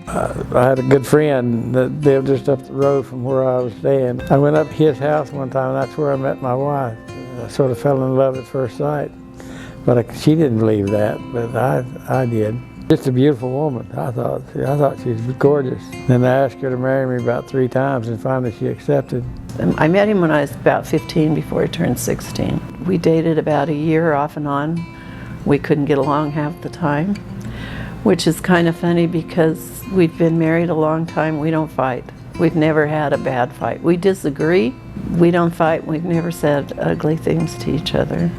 I had a good friend that lived just up the road from where I was staying. I went up to his house one time, and that's where I met my wife. I sort of fell in love at first sight, but she didn't believe that, but I did. Just a beautiful woman. I thought she was gorgeous. Then I asked her to marry me about 3 times, and finally she accepted. I met him when I was about 15, before I turned 16. We dated about a year off and on. We couldn't get along half the time, which is kind of funny because we've been married a long time. We don't fight. We've never had a bad fight. We disagree. We don't fight. We've never said ugly things to each other.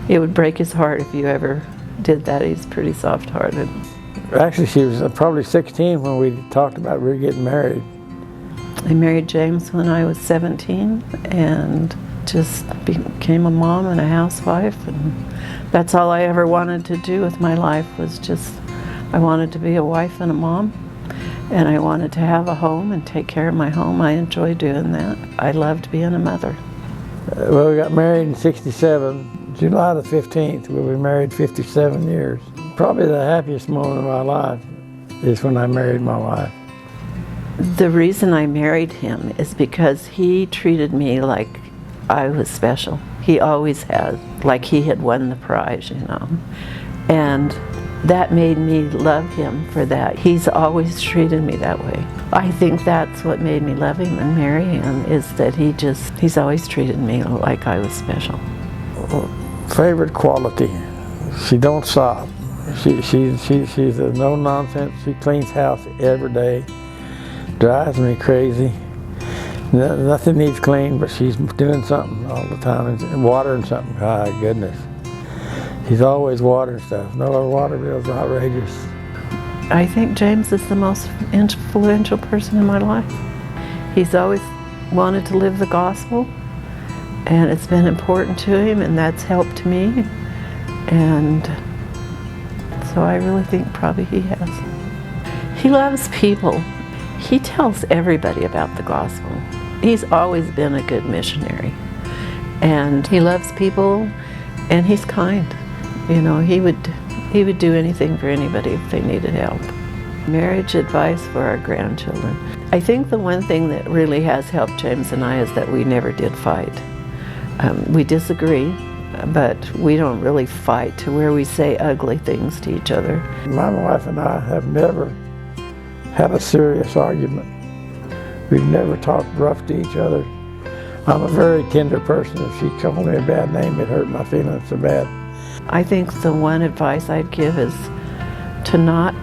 It would break his heart if you ever did that. He's pretty soft-hearted. Actually, she was probably 16 when we talked about we were getting married. I married James when I was 17 and just became a mom and a housewife, and that's all I ever wanted to do with my life. Was just, I wanted to be a wife and a mom, and I wanted to have a home and take care of my home. I enjoy doing that. I loved being a mother. Well, we got married in '67. July the 15th, we'll be married 57 years. Probably the happiest moment of my life is when I married my wife. The reason I married him is because he treated me like I was special. He always has, like he had won the prize, you know. And that made me love him for that. He's always treated me that way. I think that's what made me love him and marry him, is that he's always treated me like I was special. Favorite quality, she don't stop. She's a no nonsense. She cleans house every day. Drives me crazy. Nothing needs clean, but she's doing something all the time and watering something. My goodness, she's always watering stuff. No, her water bill's outrageous. I think James is the most influential person in my life. He's always wanted to live the gospel, and it's been important to him, and that's helped me. And so I really think probably he has. He loves people. He tells everybody about the gospel. He's always been a good missionary. And he loves people, and he's kind. You know, he would do anything for anybody if they needed help. Marriage advice for our grandchildren. I think the one thing that really has helped James and I is that we never did fight. We disagree, but we don't really fight to where we say ugly things to each other. My wife and I have never had a serious argument. We've never talked rough to each other. I'm a very tender person. If she called me a bad name, it hurt my feelings so bad. I think the one advice I'd give is to not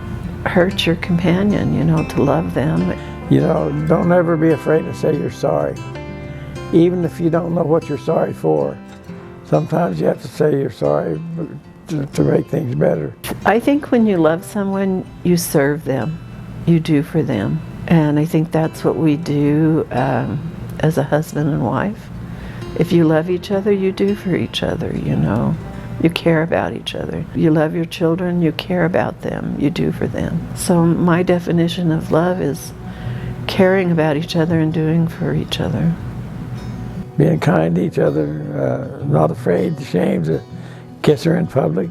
hurt your companion, you know, to love them. You know, don't ever be afraid to say you're sorry. Even if you don't know what you're sorry for, sometimes you have to say you're sorry to make things better. I think when you love someone, you serve them. You do for them. And I think that's what we do as a husband and wife. If you love each other, you do for each other, you know. You care about each other. You love your children, you care about them, you do for them. So my definition of love is caring about each other and doing for each other. Being kind to each other, not afraid, ashamed to kiss her in public.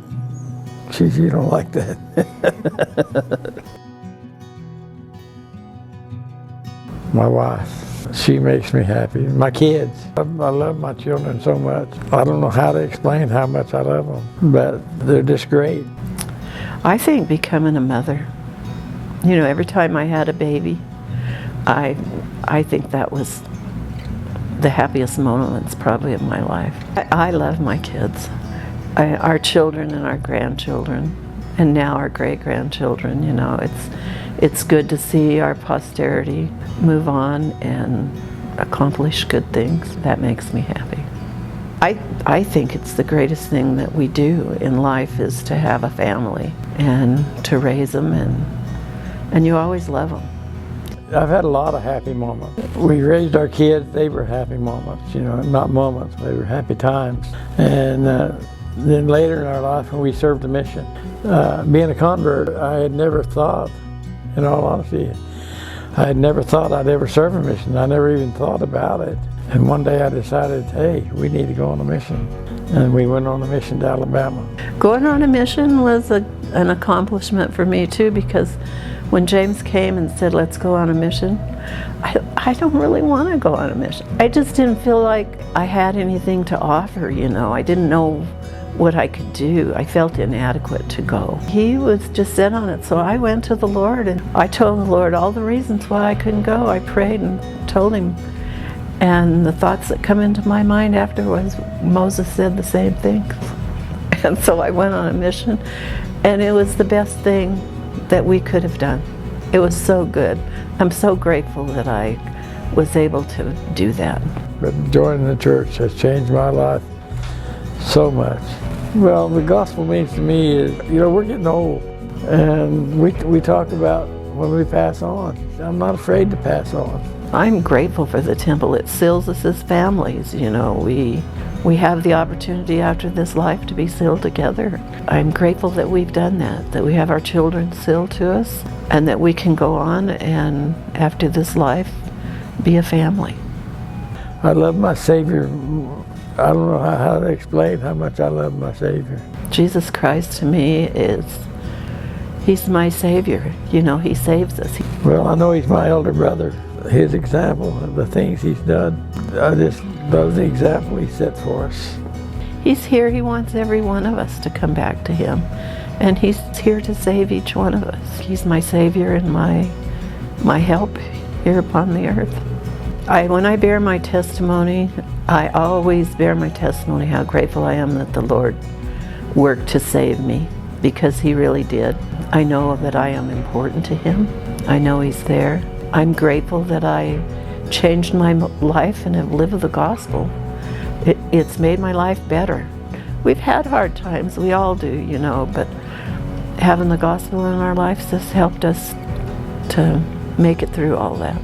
You don't like that. My wife, she makes me happy. My kids, I love my children so much. I don't know how to explain how much I love them, but they're just great. I think becoming a mother, you know, every time I had a baby, I think that was the happiest moments probably of my life. I love my kids, our children and our grandchildren, and now our great-grandchildren. You know, it's good to see our posterity move on and accomplish good things. That makes me happy. I think it's the greatest thing that we do in life is to have a family and to raise them, and you always love them. I've had a lot of happy moments. We raised our kids, they were happy moments, you know, not moments, they were happy times. And then later in our life when we served a mission, being a convert, I had never thought, in all honesty, I had never thought I'd ever serve a mission. I never even thought about it. And one day I decided, hey, we need to go on a mission. And we went on a mission to Alabama. Going on a mission was an accomplishment for me too, because When James came and said, let's go on a mission, I don't really want to go on a mission. I just didn't feel like I had anything to offer, you know. I didn't know what I could do. I felt inadequate to go. He was just set on it, so I went to the Lord and I told the Lord all the reasons why I couldn't go. I prayed and told him, and the thoughts that come into my mind afterwards, Moses said the same thing. And so I went on a mission, and it was the best thing that we could have done. It was so good. I'm so grateful that I was able to do that. But joining the church has changed my life so much. Well, the gospel means to me is, you know, we're getting old, and we talk about when we pass on. I'm not afraid to pass on. I'm grateful for the temple. It seals us as families, you know. We have the opportunity after this life to be sealed together. I'm grateful that we've done that we have our children sealed to us, and that we can go on and after this life be a family. I love my Savior. I don't know how to explain how much I love my Savior. Jesus Christ to me He's my Savior. You know, He saves us. Well, I know He's my elder brother. His example of the things He's done, I just love the example He set for us. He's here. He wants every one of us to come back to Him. And He's here to save each one of us. He's my Savior and my help here upon the earth. When I bear my testimony, I always bear my testimony how grateful I am that the Lord worked to save me, because He really did. I know that I am important to Him. I know He's there. I'm grateful that I changed my life and have lived the gospel. It's made my life better. We've had hard times, we all do, you know, but having the gospel in our lives has helped us to make it through all that.